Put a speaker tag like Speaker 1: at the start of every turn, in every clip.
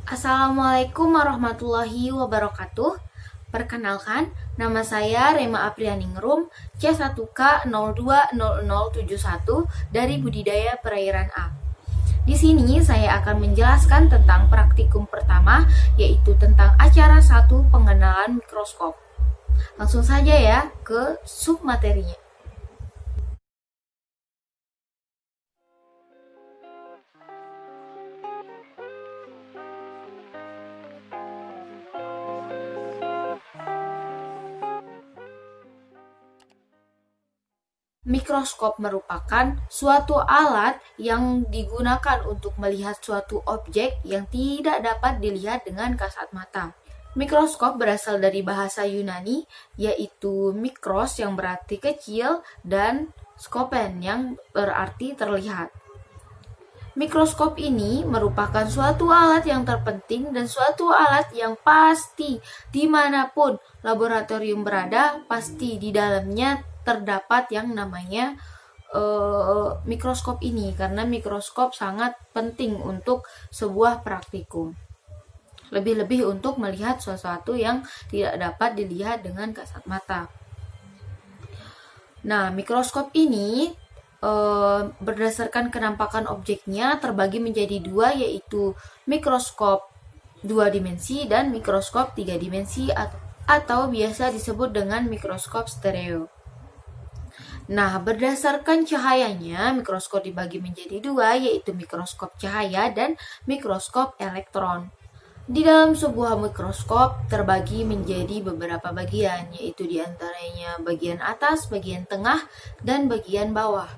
Speaker 1: Assalamualaikum warahmatullahi wabarakatuh. Perkenalkan, nama saya Rema Aprianingrum, C1K020071 dari Budidaya Perairan A. Di sini saya akan menjelaskan tentang praktikum pertama, yaitu tentang acara 1 pengenalan mikroskop. Langsung saja ya ke submaterinya. Mikroskop merupakan suatu alat yang digunakan untuk melihat suatu objek yang tidak dapat dilihat dengan kasat mata. Mikroskop berasal dari bahasa Yunani, yaitu mikros yang berarti kecil dan skopen yang berarti terlihat. Mikroskop ini merupakan suatu alat yang terpenting dan suatu alat yang pasti dimanapun laboratorium berada, pasti di dalamnya terdapat yang namanya mikroskop ini, karena mikroskop sangat penting untuk sebuah praktikum. Lebih-lebih untuk melihat sesuatu yang tidak dapat dilihat dengan kasat mata. Nah, mikroskop ini berdasarkan kenampakan objeknya terbagi menjadi dua, yaitu mikroskop 2 dimensi dan mikroskop 3 dimensi atau biasa disebut dengan mikroskop stereo. Nah, berdasarkan cahayanya, mikroskop dibagi menjadi dua, yaitu mikroskop cahaya dan mikroskop elektron. Di dalam sebuah mikroskop terbagi menjadi beberapa bagian, yaitu diantaranya bagian atas, bagian tengah, dan bagian bawah.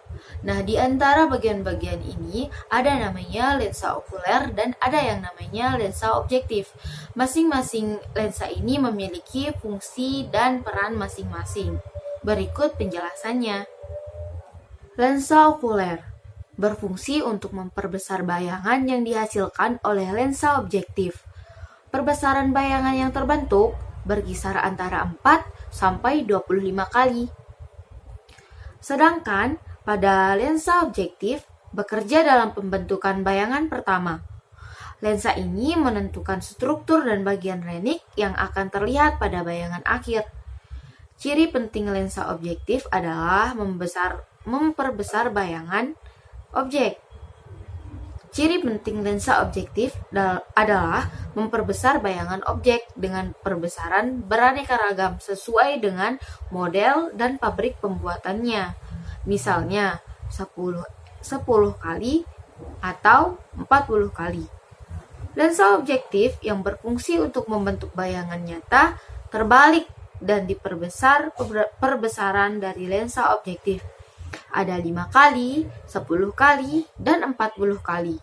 Speaker 1: Nah, di antara bagian-bagian ini ada namanya lensa okuler dan ada yang namanya lensa objektif. Masing-masing lensa ini memiliki fungsi dan peran masing-masing. Berikut penjelasannya. Lensa okuler berfungsi untuk memperbesar bayangan yang dihasilkan oleh lensa objektif. Perbesaran bayangan yang terbentuk berkisar antara 4 sampai 25 kali. Sedangkan pada lensa objektif bekerja dalam pembentukan bayangan pertama. Lensa ini menentukan struktur dan bagian renik yang akan terlihat pada bayangan akhir. Ciri penting lensa objektif adalah memperbesar bayangan objek. Ciri penting lensa objektif adalah memperbesar bayangan objek dengan perbesaran beraneka ragam sesuai dengan model dan pabrik pembuatannya. Misalnya 10 kali atau 40 kali. Lensa objektif yang berfungsi untuk membentuk bayangan nyata terbalik dan diperbesar perbesaran dari lensa objektif. Ada 5 kali, 10 kali, dan 40 kali.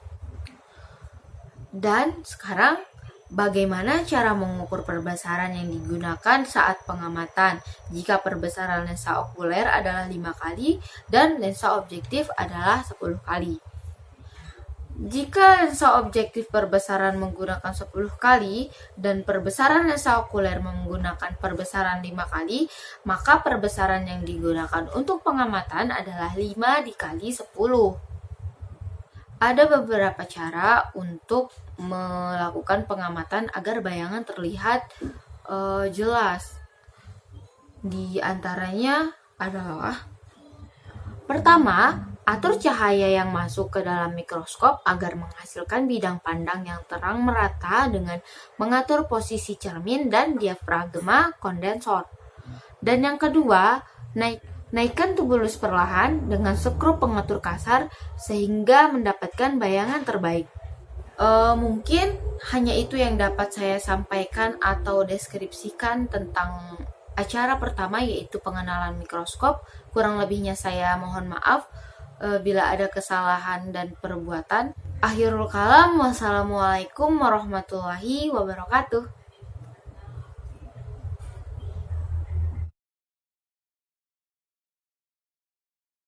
Speaker 1: Dan sekarang, bagaimana cara mengukur perbesaran yang digunakan saat pengamatan jika perbesaran lensa okuler adalah 5 kali dan lensa objektif adalah 10 kali? Jika lensa objektif perbesaran menggunakan 10 kali dan perbesaran lensa okuler menggunakan perbesaran 5 kali, maka perbesaran yang digunakan untuk pengamatan adalah 5 dikali 10. Ada beberapa cara untuk melakukan pengamatan agar bayangan terlihat jelas. Di antaranya adalah: pertama, atur cahaya yang masuk ke dalam mikroskop agar menghasilkan bidang pandang yang terang merata dengan mengatur posisi cermin dan diafragma kondensor. Dan yang kedua, naikkan tubulus perlahan dengan skrup pengatur kasar sehingga mendapatkan bayangan terbaik. Mungkin hanya itu yang dapat saya sampaikan atau deskripsikan tentang acara pertama, yaitu pengenalan mikroskop. Kurang lebihnya saya mohon maaf bila ada kesalahan dan perbuatan. Akhirul kalam, wassalamualaikum warahmatullahi wabarakatuh.